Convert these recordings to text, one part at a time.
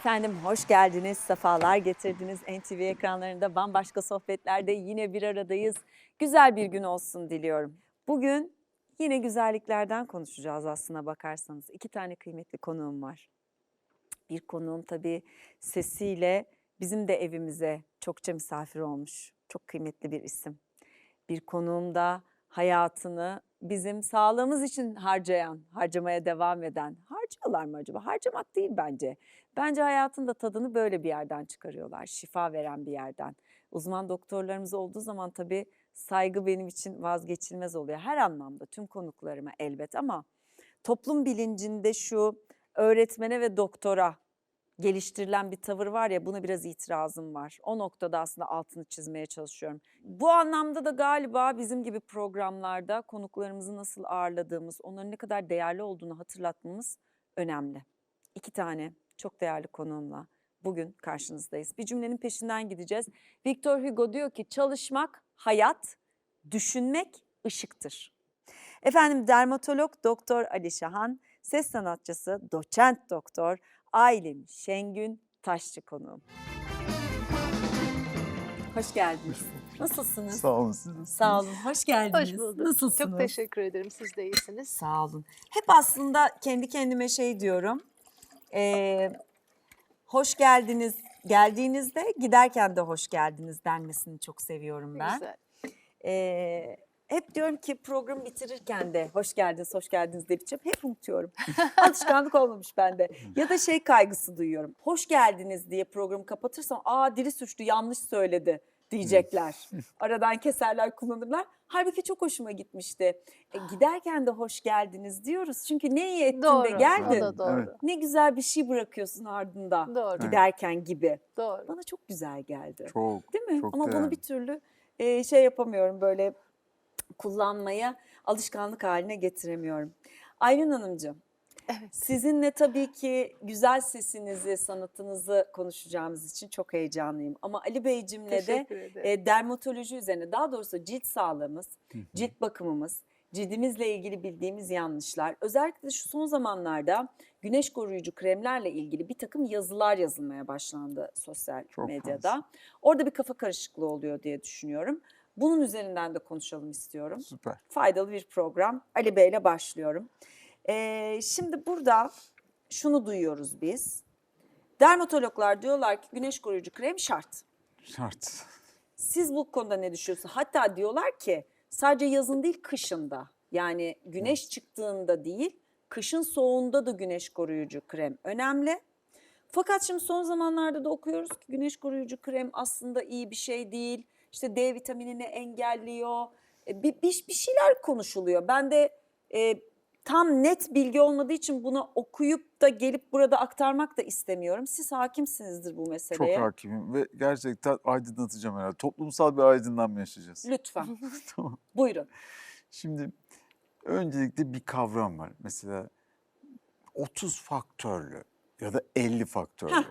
Efendim hoş geldiniz, sefalar getirdiniz. NTV ekranlarında bambaşka sohbetlerde yine bir aradayız. Güzel bir gün olsun diliyorum. Bugün yine güzelliklerden konuşacağız aslına bakarsanız. İki tane kıymetli konuğum var. Bir konuğum tabii sesiyle bizim de evimize çokça misafir olmuş. Çok kıymetli bir isim. Bir konuğum da hayatını bizim sağlığımız için harcayan, harcamaya devam eden. Harcıyorlar mı acaba? Harcamak değil bence. Bence hayatın da tadını böyle bir yerden çıkarıyorlar. Şifa veren bir yerden. Uzman doktorlarımız olduğu zaman tabii saygı benim için vazgeçilmez oluyor. Her anlamda tüm konuklarıma elbet ama toplum bilincinde şu öğretmene ve doktora geliştirilen bir tavır var ya, buna biraz itirazım var. O noktada aslında altını çizmeye çalışıyorum. Bu anlamda da galiba bizim gibi programlarda konuklarımızı nasıl ağırladığımız, onların ne kadar değerli olduğunu hatırlatmamız önemli. İki tane çok değerli konuğumla bugün karşınızdayız. Bir cümlenin peşinden gideceğiz. Victor Hugo diyor ki çalışmak hayat, düşünmek ışıktır. Efendim dermatolog Doktor Ali Şahan, ses sanatçısı doçent doktor Aylin Şengün Taşçı konuğum. Hoş geldiniz. Nasılsınız? Sağ olun, siz nasılsınız? Sağ olun, hoş geldiniz. Hoş bulduk. Nasılsınız? Çok teşekkür ederim. Siz de iyisiniz. Sağ olun. Hep aslında kendi kendime şey diyorum. Hoş geldiniz geldiğinizde, giderken de hoş geldiniz denmesini çok seviyorum ben. Güzel. Hep diyorum ki programı bitirirken de hoş geldiniz deyip hep unutuyorum. Alışkanlık olmamış bende. Ya da şey kaygısı duyuyorum. Hoş geldiniz diye programı kapatırsam dili suçlu yanlış söyledi diyecekler. Aradan keserler, kullanırlar. Halbuki çok hoşuma gitmişti. Giderken de hoş geldiniz diyoruz. Çünkü ne iyi ettin de Doğru. geldin. O da doğru. Evet. Ne güzel bir şey bırakıyorsun ardında Doğru. giderken gibi. Doğru. Bana çok güzel geldi. Çok, Değil mi? çok Ama bunu değerli. bir türlü şey yapamıyorum, böyle kullanmaya alışkanlık haline getiremiyorum. Aylin Hanımcığım, Evet. sizinle tabii ki güzel sesinizi, sanatınızı konuşacağımız için çok heyecanlıyım. Ama Ali Beyciğimle de Teşekkür ederim. dermatoloji üzerine, daha doğrusu cilt sağlığımız, cilt bakımımız, cildimizle ilgili bildiğimiz yanlışlar, özellikle şu son zamanlarda güneş koruyucu kremlerle ilgili bir takım yazılar yazılmaya başlandı sosyal Çok medyada. fazla. Orada bir kafa karışıklığı oluyor diye düşünüyorum. Bunun üzerinden de konuşalım istiyorum. Süper. Faydalı bir program. Ali Bey'le başlıyorum. Şimdi burada şunu duyuyoruz biz. Dermatologlar diyorlar ki güneş koruyucu krem şart. Şart. Siz bu konuda ne düşünüyorsunuz? Hatta diyorlar ki sadece yazın değil, kışın da. Yani güneş çıktığında değil, kışın soğuğunda da güneş koruyucu krem önemli. Fakat şimdi son zamanlarda da okuyoruz ki güneş koruyucu krem aslında iyi bir şey değil. İşte D vitaminini engelliyor. Bir şeyler konuşuluyor. Ben de tam net bilgi olmadığı için bunu okuyup da gelip burada aktarmak da istemiyorum. Siz hakimsinizdir bu Çok meseleye. hakimim ve gerçekten aydınlatacağım herhalde. Toplumsal bir aydınlanma yaşayacağız. Lütfen. Tamam. Buyurun. Şimdi öncelikle bir kavram var. Mesela 30 faktörlü ya da 50 faktörlü. Heh.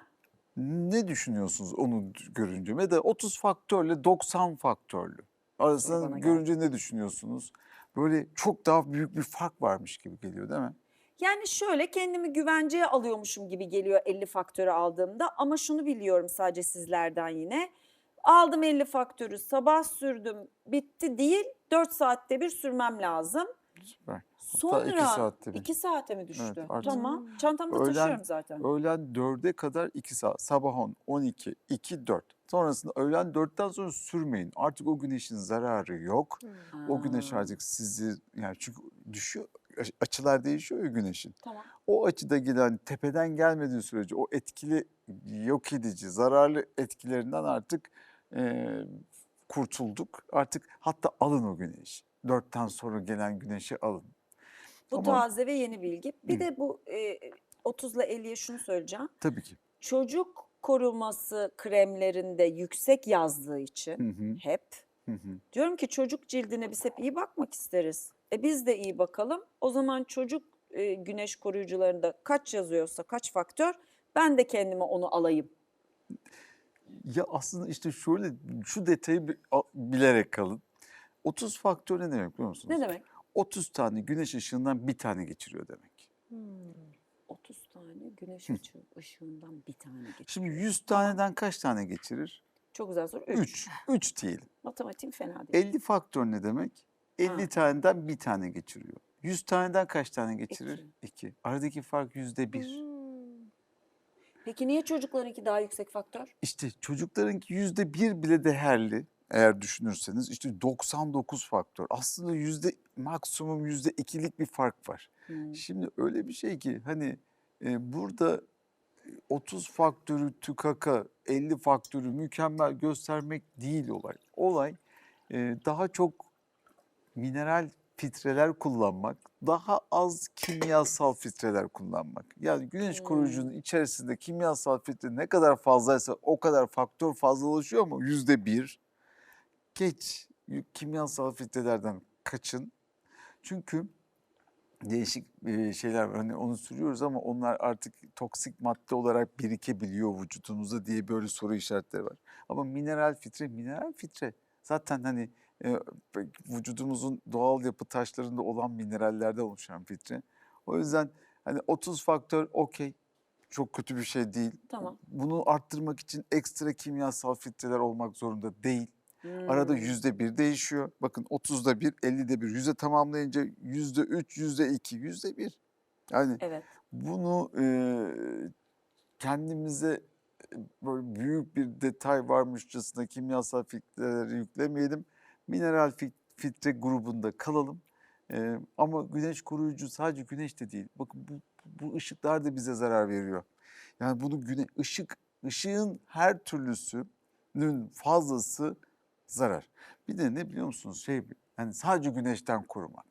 Ne düşünüyorsunuz onu görünce? Ya da 30 faktörle 90 faktörlü. Arasında bana görünce ne düşünüyorsunuz? Böyle çok daha büyük bir fark varmış gibi geliyor değil mi? Yani şöyle, kendimi güvenceye alıyormuşum gibi geliyor 50 faktörü aldığımda, ama şunu biliyorum sadece sizlerden yine. Aldım 50 faktörü, sabah sürdüm, bitti değil, 4 saatte bir sürmem lazım. Süper. Sonra 2 saatte bir. 2 saate mi düştü? Evet, artık. Tamam. Çantamda Öğlen- taşıyorum zaten. Öğlen 4'e kadar 2 saat. Sabah 10, 12, 2, 4. Sonrasında öğlen 4'ten sonra sürmeyin. Artık o güneşin zararı yok. O güneş Ha, artık sizi, yani çünkü düşüyor, açılar değişiyor ya güneşin. Tamam. O açıda gelen, tepeden gelmediği sürece o etkili, yok edici, zararlı etkilerinden artık kurtulduk. Artık hatta alın o güneşi. 4'ten sonra gelen güneşi alın. Bu Ama taze ve yeni bilgi. Bir de bu 30 ile 50'ye şunu söyleyeceğim. tabii ki. Çocuk koruması kremlerinde yüksek yazdığı için Hı hı. hep Hı hı. diyorum ki çocuk cildine biz hep iyi bakmak isteriz. Biz de iyi bakalım. O zaman çocuk güneş koruyucularında kaç yazıyorsa, kaç faktör, ben de kendime onu alayım. Ya aslında işte şöyle, şu detayı bilerek kalın. 30 faktör ne demek biliyor musunuz? Ne demek? 30 tane güneş ışığından bir tane geçiriyor demek. 30 tane güneş ışığından bir tane geçiriyor. Şimdi 100 taneden kaç tane geçirir? Çok güzel soru. 3. 3 diyelim. Matematiğim fena değil. 50 faktör ne demek? 50 Ha. taneden bir tane geçiriyor. 100 taneden kaç tane geçirir? İki. 2. Aradaki fark %1. Peki niye çocuklarınki daha yüksek faktör? İşte çocuklarınki %1 bile değerli eğer düşünürseniz. İşte 99 faktör. Aslında maksimum %2'lik bir fark var. Şimdi öyle bir şey ki hani burada 30 faktörü tükaka, 50 faktörü mükemmel göstermek değil olay. Olay daha çok mineral filtreler kullanmak, daha az kimyasal filtreler kullanmak. Yani güneş koruyucunun içerisinde kimyasal filtre ne kadar fazlaysa o kadar faktör fazlalaşıyor mu? %1. Geç kimyasal filtrelerden kaçın. Çünkü değişik şeyler var. Hani onu sürüyoruz ama onlar artık toksik madde olarak birikebiliyor vücudumuzda diye böyle soru işaretleri var. Ama mineral filtre zaten hani vücudumuzun doğal yapı taşlarında olan minerallerden oluşan filtre. O yüzden hani 30 faktör okey. Çok kötü bir şey değil. Tamam. Bunu arttırmak için ekstra kimyasal filtreler olmak zorunda değil. Arada %1 değişiyor. Bakın 30'da 1, 50'de 1. 100'e tamamlayınca %3, %2, %1. Yani Evet. bunu kendimize böyle büyük bir detay varmışçasına kimyasal filtreleri yüklemeyelim. Mineral filtre grubunda kalalım. Ama güneş koruyucu sadece güneş de değil. Bakın bu ışıklar da bize zarar veriyor. Yani bunu ışığın her türlüsünün fazlası zarar. Bir de ne biliyor musunuz? Yani sadece güneşten korumak.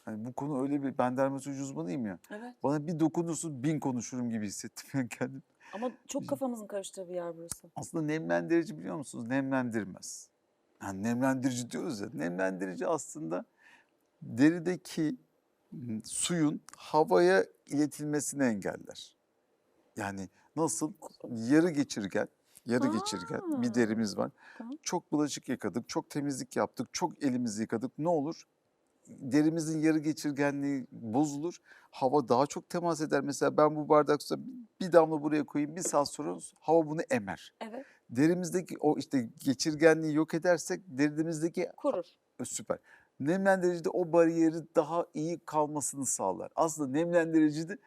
Hani bu konu öyle bir ben dermatoloji uzmanıyım ya. Evet. Bana bir dokunursun 1000 konuşurum gibi hissettim ben kendim. Ama çok kafamızın karıştığı bir yer burası. Aslında nemlendirici biliyor musunuz? Nemlendirmez. Yani nemlendirici diyoruz ya. Nemlendirici aslında derideki suyun havaya iletilmesini engeller. Yani nasıl? Yarı geçirgen bir derimiz var. Tamam. Çok bulaşık yıkadık, çok temizlik yaptık, çok elimizi yıkadık. Ne olur? Derimizin yarı geçirgenliği bozulur. Hava daha çok temas eder. Mesela ben bu bardak suya bir damla buraya koyayım, bir saat sonra hava bunu emer. Evet. Derimizdeki o işte geçirgenliği yok edersek derimizdeki Kurur. süper. Nemlendirici de o bariyeri daha iyi kalmasını sağlar. Aslında nemlendirici de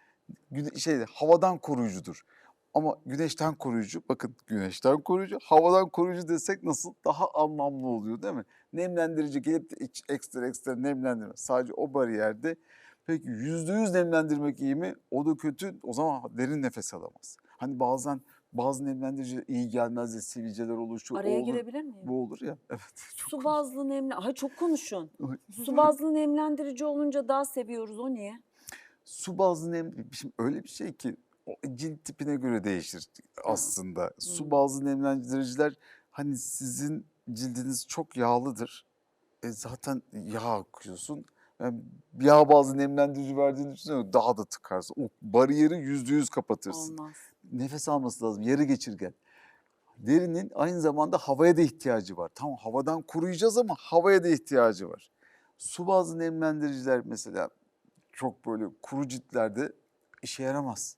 havadan koruyucudur. Ama güneşten koruyucu, bakın güneşten koruyucu, havadan koruyucu desek nasıl daha anlamlı oluyor değil mi? Nemlendirici gelip de ekstra nemlendirme. Sadece o bariyerde. Peki %100 nemlendirmek iyi mi? O da kötü. O zaman derin nefes alamaz. Hani bazen bazı nemlendirici iyi gelmez de sivilceler oluşur. Araya O olur, girebilir miyim? bu olur ya. Evet. Su bazlı Ay çok konuşun. Su bazlı nemlendirici olunca daha seviyoruz. O niye? Su bazlı şimdi öyle bir şey ki o cilt tipine göre değişir aslında. Su bazlı nemlendiriciler hani sizin cildiniz çok yağlıdır. Zaten yağ akıyorsun. Yani yağ bazlı nemlendirici verdiğini düşünüyorum daha da tıkarsın. O bariyeri %100 kapatırsın. Olmaz. Nefes alması lazım. Yarı geçirgen. Derinin aynı zamanda havaya da ihtiyacı var. Tamam havadan koruyacağız ama havaya da ihtiyacı var. Su bazlı nemlendiriciler mesela çok böyle kuru ciltlerde işe yaramaz.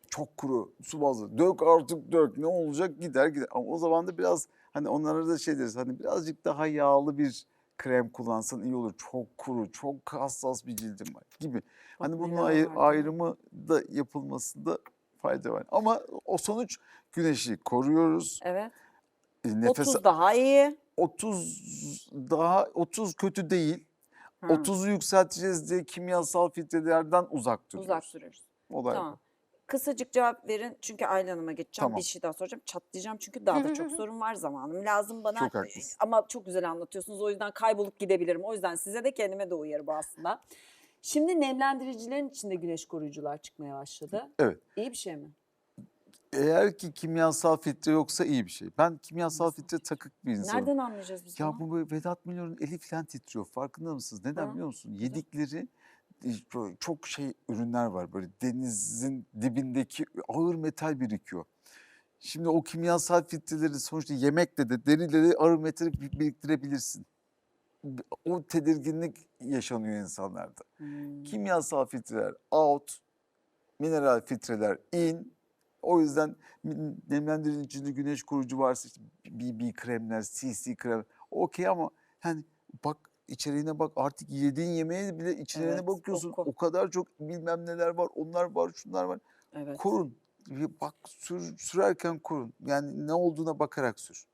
Çok kuru, su bazlı. Dök artık dök. Ne olacak? Gider. Ama o zaman da biraz hani onlara da şey deriz. Hani birazcık daha yağlı bir krem kullansan iyi olur. Çok kuru, çok hassas bir cildim var gibi. Hani bunun neler var, değil mi? ayrımı da yapılmasında fayda var. Ama o sonuç güneşi koruyoruz. Evet. Nefes 30 daha iyi. 30 kötü değil. Hı. 30'u yükselteceğiz diye kimyasal filtrelerden uzak duruyoruz. Uzak duruyoruz. Olay Tamam. bu. Kısacık cevap verin çünkü Ayla Hanım'a geçeceğim. Tamam. Bir şey daha soracağım. Çatlayacağım çünkü daha da çok sorun var, zamanım lazım bana. Çok haklısın. Ama çok güzel anlatıyorsunuz. O yüzden kaybolup gidebilirim. O yüzden size de kendime de uyarı bu aslında. Şimdi nemlendiricilerin içinde güneş koruyucular çıkmaya başladı. Evet. İyi bir şey mi? Eğer ki kimyasal filtre yoksa iyi bir şey. Ben kimyasal filtre takık bir insanım. Nereden anlayacağız biz Ya bunu? bu böyle Vedat Milor'un eli falan titriyor. Farkında mısınız? Neden Ha, biliyor musun? neden? Yedikleri böyle çok ürünler var. Böyle denizin dibindeki ağır metal birikiyor. Şimdi o kimyasal filtreleri sonuçta yemekle de deriyle de ağır metal biriktirebilirsin. O tedirginlik yaşanıyor insanlarda. Kimyasal filtreler out, mineral filtreler in. O yüzden nemlendirici içinde güneş koruyucu varsa işte BB kremler, CC krem okey ama hani bak içeriğine bak artık yediğin yemeğe bile içeriğine Evet, bakıyorsun. koku. O kadar çok bilmem neler var, onlar var, şunlar var. Evet. Korun. Bak sürerken korun. Yani ne olduğuna bakarak sür.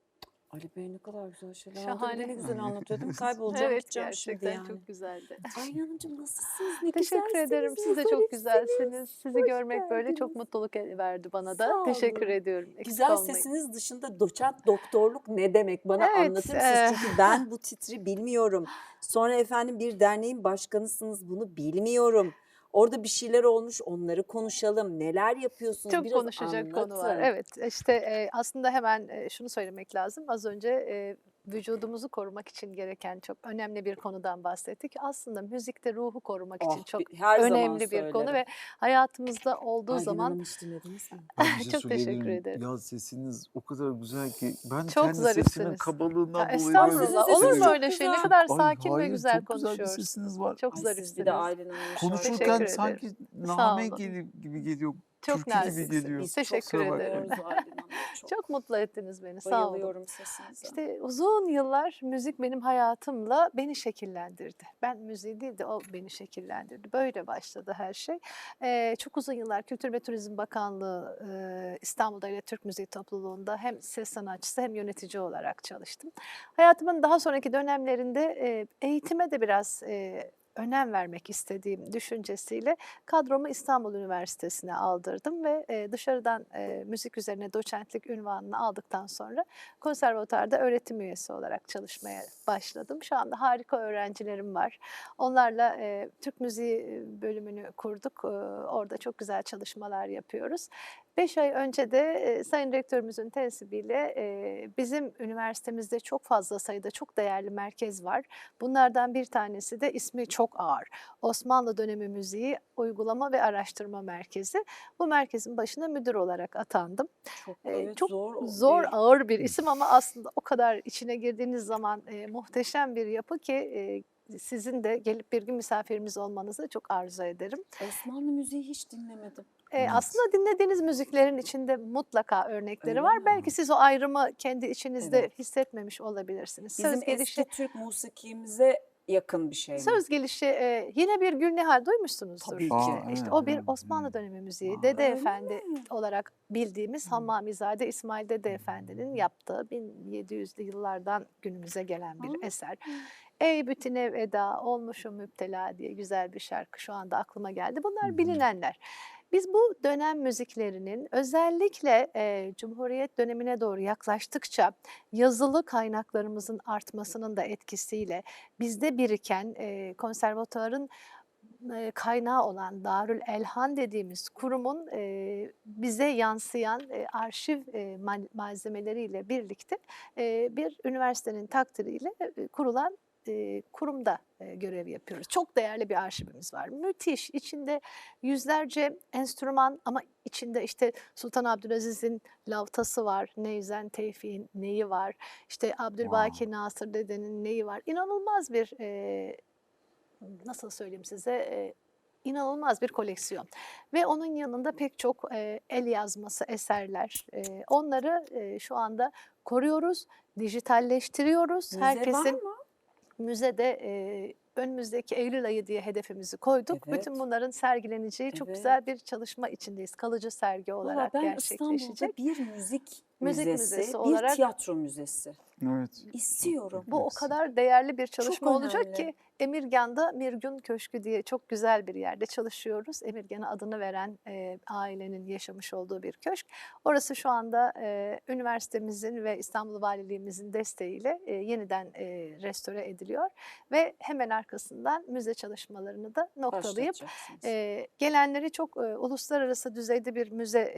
Ali Bey ne kadar güzel şeyler anlatıyor. Bir de Şahane. ne güzel anlatıyor değil mi? Kaybolacağım Evet, gideceğim şimdi gerçekten yani. çok güzeldi. Aynen Hanımcığım nasılsınız? Ne Teşekkür ederim. güzelsiniz, Siz ne de çok zarifsiniz. güzelsiniz. Sizi Hoş görmek böyle çok geldiniz. mutluluk verdi bana da. Sağ Teşekkür olun. ediyorum. Eksik Güzel olmayın. sesiniz dışında doçent doktorluk ne demek? Bana Evet, anlatır mısınız? Çünkü ben bu titri bilmiyorum. Sonra efendim bir derneğin başkanısınız, bunu bilmiyorum. Orada bir şeyler olmuş, onları konuşalım. Neler yapıyorsunuz? Çok Biraz konuşacak konu var. anlatın. Evet, işte aslında hemen şunu söylemek lazım. Az önce vücudumuzu korumak için gereken çok önemli bir konudan bahsettik. Aslında müzikte ruhu korumak için Oh, çok her zaman önemli bir konu söylerim. ve hayatımda olduğu Aylin zaman Hanım hiç dinlediniz mi? Ben bir şey çok teşekkür söyleyebilirim. ederim. Ya sesiniz o kadar güzel ki ben Çok kendi sesimin zarifsiniz. Ya kabalığından dolayı Ay, böyle sizin estağfurullah. Olur sesiniz mu çok öyle şey? Ne güzel. kadar Ay sakin ve hayır güzel çok güzel bir konuşuyoruz. sesiniz var. Çok Ay siz bir de zarifsiniz. Aylin Hanım'ın Konuşurken Teşekkür ederim. sanki Sağ name olun. gibi geliyor. Çok Türkü gibi naziksiniz. geliyor. Biz çok Teşekkür Kusura bakmayın. ederim. seviyoruz Aylin Hanım'ı çok. Çok mutlu ettiniz beni. Sağ olun. Bayılıyorum sesinize. İşte uzun yıllar müzik benim hayatımla beni şekillendirdi. Ben müziği değil de o beni şekillendirdi. Böyle başladı her şey. Çok uzun yıllar Kültür ve Turizm Bakanlığı İstanbul Devlet Türk Müziği Topluluğu'nda hem ses sanatçısı hem yönetici olarak çalıştım. Hayatımın daha sonraki dönemlerinde eğitime de biraz önem vermek istediğim düşüncesiyle kadromu İstanbul Üniversitesi'ne aldırdım ve dışarıdan müzik üzerine doçentlik unvanını aldıktan sonra konservatuarda öğretim üyesi olarak çalışmaya başladım. Şu anda harika öğrencilerim var. Onlarla Türk Müziği bölümünü kurduk. Orada çok güzel çalışmalar yapıyoruz. 5 ay önce de Sayın Rektörümüzün tensibiyle bizim üniversitemizde çok fazla sayıda çok değerli merkez var. Bunlardan bir tanesi de ismi çok ağır. Osmanlı Dönemi Müziği Uygulama ve Araştırma Merkezi. Bu merkezin başına müdür olarak atandım. Çok, evet, Çok zor zor, bir- ağır bir isim ama aslında o kadar içine girdiğiniz zaman muhteşem bir yapı ki sizin de gelip bir gün misafirimiz olmanızı çok arzu ederim. Osmanlı müziği hiç dinlemedim. Evet. Aslında dinlediğiniz müziklerin içinde mutlaka örnekleri Öyle var. mi? Belki siz o ayrımı kendi içinizde Evet. hissetmemiş olabilirsiniz. Bizim Söz gelişi, eski Türk musikimize yakın bir şey mi? söz gelişi yine bir Gülnihal duymuşsunuzdur. Tabii ki. İşte evet, o bir evet. Osmanlı dönemi müziği. Aa. Dede Öyle Efendi mi? olarak bildiğimiz Hammamizade İsmail Dede Efendi'nin yaptığı 1700'lü yıllardan günümüze gelen bir Aa. eser. Ey bütüne veda olmuşum müptela diye güzel bir şarkı şu anda aklıma geldi. Bunlar bilinenler. Biz bu dönem müziklerinin özellikle Cumhuriyet dönemine doğru yaklaştıkça yazılı kaynaklarımızın artmasının da etkisiyle bizde biriken konservatuarın kaynağı olan Darül Elhan dediğimiz kurumun bize yansıyan arşiv malzemeleriyle birlikte bir üniversitenin takdiriyle kurulan kurumda görev yapıyoruz. Çok değerli bir arşivimiz var. Müthiş. İçinde yüzlerce enstrüman ama içinde işte Sultan Abdülaziz'in lavtası var, Neyzen Tevfik'in neyi var, işte Abdülbaki Nasır Dede'nin neyi var. İnanılmaz bir nasıl söyleyeyim size inanılmaz bir koleksiyon ve onun yanında pek çok el yazması eserler. Onları şu anda koruyoruz, dijitalleştiriyoruz. Müze var mı? Müzede önümüzdeki Eylül ayı diye hedefimizi koyduk. Evet. Bütün bunların sergileneceği çok Evet. güzel bir çalışma içindeyiz. Kalıcı sergi Valla olarak ben gerçekleşecek. İstanbul'da bir müzik Müzik müzesi, müzesi bir olarak- tiyatro müzesi Evet. istiyorum. Bu o kadar değerli bir çalışma olacak önemli. ki Emirgan'da Mirgün Köşkü diye çok güzel bir yerde çalışıyoruz. Emirgan'a adını veren ailenin yaşamış olduğu bir köşk. Orası şu anda üniversitemizin ve İstanbul Valiliğimizin desteğiyle yeniden restore ediliyor. Ve hemen arkasından müze çalışmalarını da noktalayıp Başlatacaksınız. gelenleri çok uluslararası düzeyde bir müze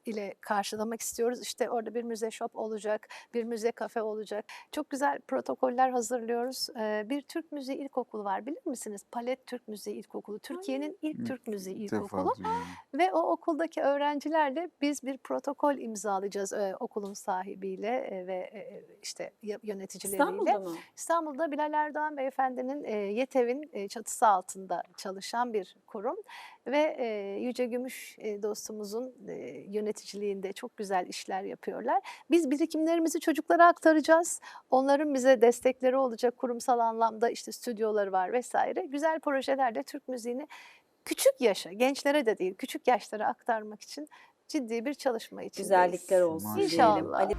ile karşılamak istiyoruz. İşte Orada bir müze shop olacak, bir müze kafe olacak. Çok güzel protokoller hazırlıyoruz. Bir Türk Müziği İlkokulu var, bilir misiniz? Palet Türk Müziği İlkokulu. Türkiye'nin ilk Türk Müziği İlk defa İlkokulu. duyuyorum. Ve o okuldaki öğrencilerle biz bir protokol imzalayacağız okulun sahibiyle ve işte yöneticileriyle. İstanbul'da mı? İstanbul'da Bilal Erdoğan Beyefendi'nin YETEV'in çatısı altında çalışan bir kurum ve Yüce Gümüş dostumuzun yöneticiliğinde çok güzel işler yapıyorlar. Biz birikimlerimizi çocuklara aktaracağız. Onların bize destekleri olacak, kurumsal anlamda işte stüdyoları var vesaire. Güzel projelerle Türk müziğini küçük yaşa, gençlere de değil, küçük yaşlara aktarmak için ciddi bir çalışma içindeyiz. Güzellikler olsun Maşallah. diyelim. İnşallah. Ali